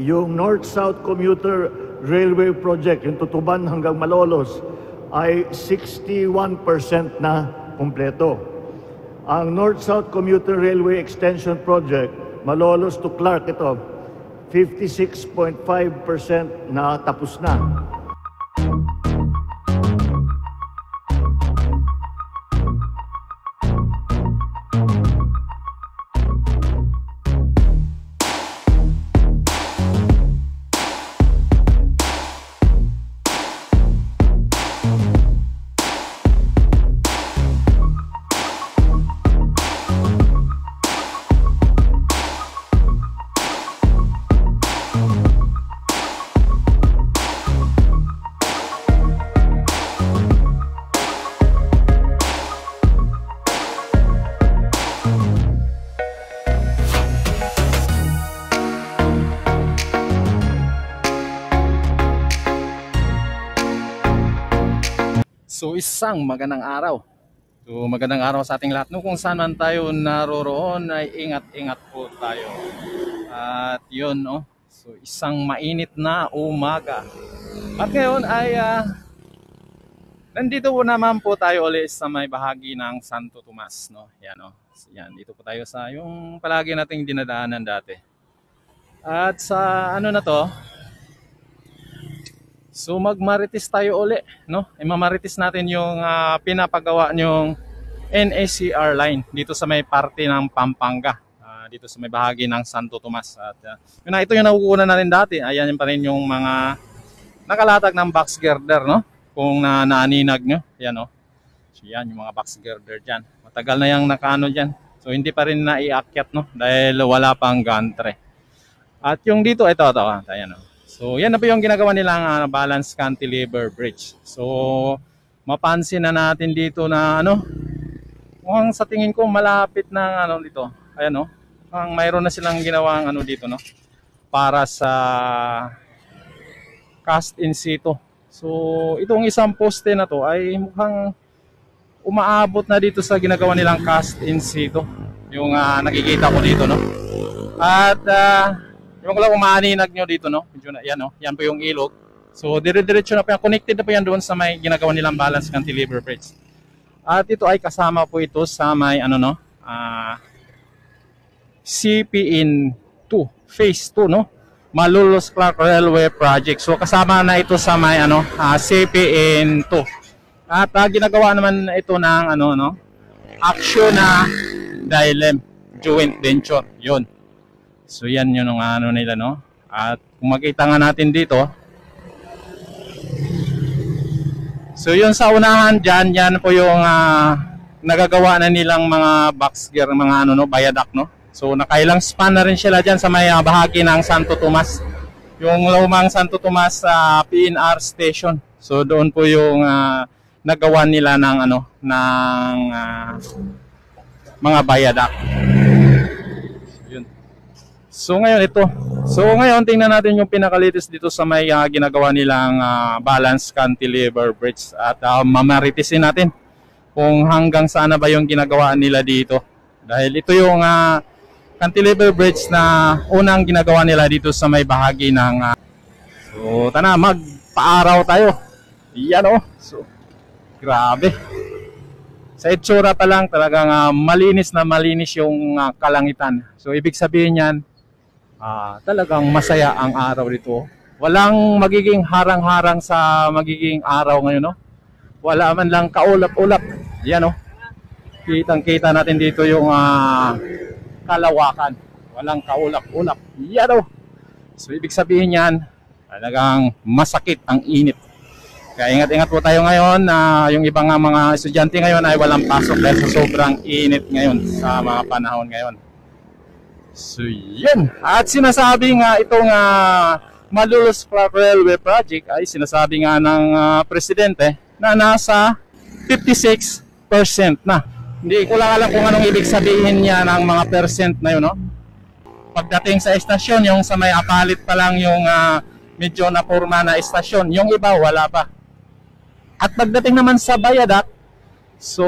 Yung North-South Commuter Railway Project, yung Tutuban hanggang Malolos, ay 61% na kumpleto. Ang North-South Commuter Railway Extension Project, Malolos to Clark, ito, 56.5% na tapos na. So isang magandang araw. So magandang araw sa ating lahat. No, kung saan man tayo naroroon ay ingat-ingat po tayo. At yun, no. So isang mainit na umaga. At ngayon ay nandito po naman po tayo ulit sa may bahagi ng Santo Tomas, no. Yan, no. So, yan, dito po tayo sa yung palagi nating dinadaanan dati. At sa ano na to, so magmarites tayo uli, no? Imamarites natin yung pinapagawa nyong NACR line dito sa may parte ng Pampanga, dito sa may bahagi ng Santo Tomas. At ito yung nakukunan natin dati. Ayan pa rin yung mga nakalatag ng box girder, no? Kung naaninag nyo, yan, no? So yan yung mga box girder dyan. Matagal na yung nakaano dyan. So hindi pa rin naiakyat, no? Dahil wala pang gantry. At yung dito, ito, ayan, no? So yan na po yung ginagawa nilang balance cantilever bridge. So mapansin na natin dito na ano, mukhang sa tingin ko malapit na ano dito. Ayan, no. Mayroon na silang ginawang ano dito, no, para sa cast in situ. So itong isang poste na to ay mukhang umaabot na dito sa ginagawa nilang cast in situ. Yung nakikita ko dito, no. At yung lang umaaninag nyo dito, no? Medyo na, yan, no? Yan po yung ilog. So, dire-diretso na po yan. Connected na po yan doon sa may ginagawa nilang balance cantilever bridge. At ito ay kasama po ito sa may, ano, no? CPN 2, Phase 2, no? Malolos Clark Railway Project. So, kasama na ito sa may, ano, CPN 2. At ginagawa naman ito ng, ano, no? Acciona Dilem Joint Venture. Yun. So yan yun ang ano nila, no. At kung makita nga natin dito, so yun sa unahan dyan, yan po yung nagagawa na nilang mga box gear, mga ano, no, viaduct, no. So nakailang span na rin sila dyan sa may bahagi ng Santo Tomas, yung lumang Santo Tomas PNR station. So doon po yung nagawa nila ng ano, ng mga viaduct. So ngayon ito. So ngayon tingnan natin yung pinakalitis dito sa may ginagawa nilang balance cantilever bridge. At mamaritisin natin kung hanggang saan na ba yung ginagawa nila dito. Dahil ito yung cantilever bridge na unang ginagawa nila dito sa may bahagi ng so tana, magpaaraw tayo. Yan, oh. So grabe. Sa itsura pa lang talagang malinis na malinis yung kalangitan. So ibig sabihin yan, talagang masaya ang araw dito. Walang magiging harang-harang sa magiging araw ngayon, no? Wala man lang kaulap-ulap. Yan, no? Kitang-kita natin dito yung kalawakan. Walang kaulap-ulap. Yan, no? So ibig sabihin yan, talagang masakit ang init. Kaya ingat-ingat po tayo ngayon. Yung ibang mga estudyante ngayon ay walang pasok dahil sa sobrang init ngayon sa mga panahon ngayon. So yun. At sinasabi nga itong Malolos Clark Railway Project ay sinasabi nga ng presidente na nasa 56% na. Hindi ko lang alam kung anong ibig sabihin niya ng mga percent na yun, no? Pagdating sa estasyon, yung sa may apalit pa lang yung medyo napurma na estasyon. Yung iba wala pa. At pagdating naman sa viaduct, so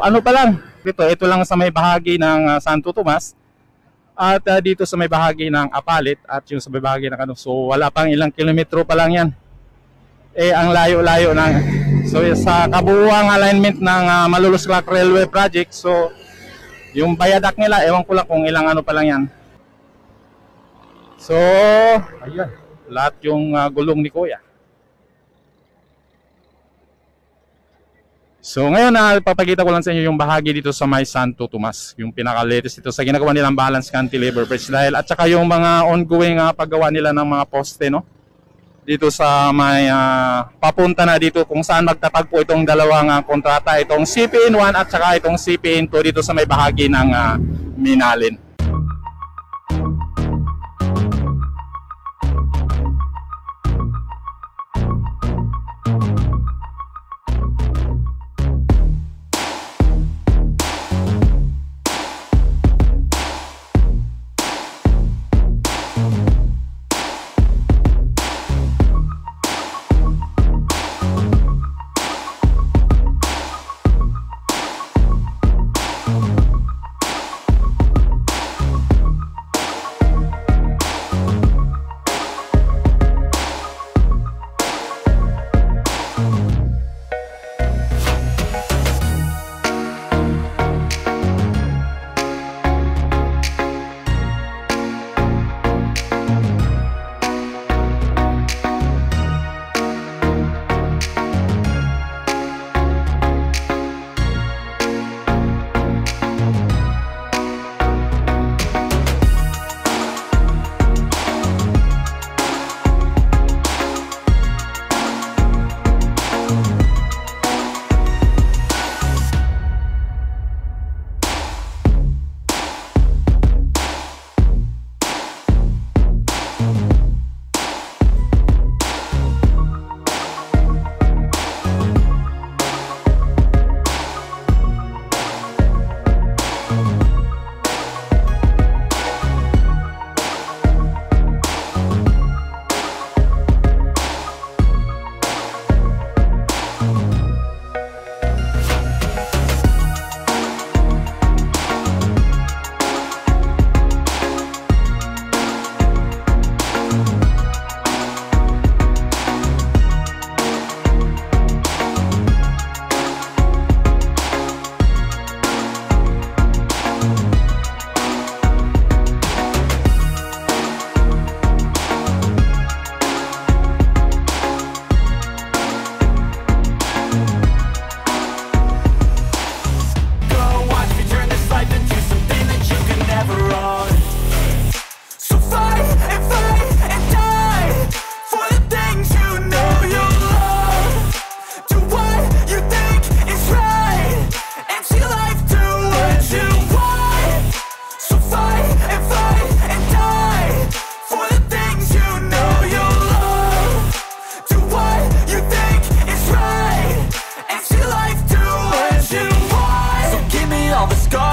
ano pa lang, ito lang sa may bahagi ng Santo Tomas. at dito sa may bahagi ng Apalit at yung sa may bahagi ng ano. So wala pang ilang kilometro pa lang yan. Ang layo-layo ng so sa kabuuang alignment ng Malolos-Clark Railway Project. So yung viaduct nila, ewan ko lang kung ilang ano pa lang yan. So ayan, lahat yung gulong ni Kuya. So ngayon papakita ko lang sa inyo yung bahagi dito sa may Santo Tomas, yung pinaka-latest dito sa ginagawa nilang balance cantilever bridge dahil at saka yung mga ongoing paggawa nila ng mga poste, no? Dito sa may papunta na dito kung saan magtatagpo itong dalawang kontrata, itong CPN1 at saka itong CPN2 dito sa may bahagi ng Minalin.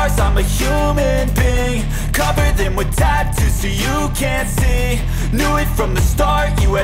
I'm a human being, cover them with tattoos so you can't see. Knew it from the start, you had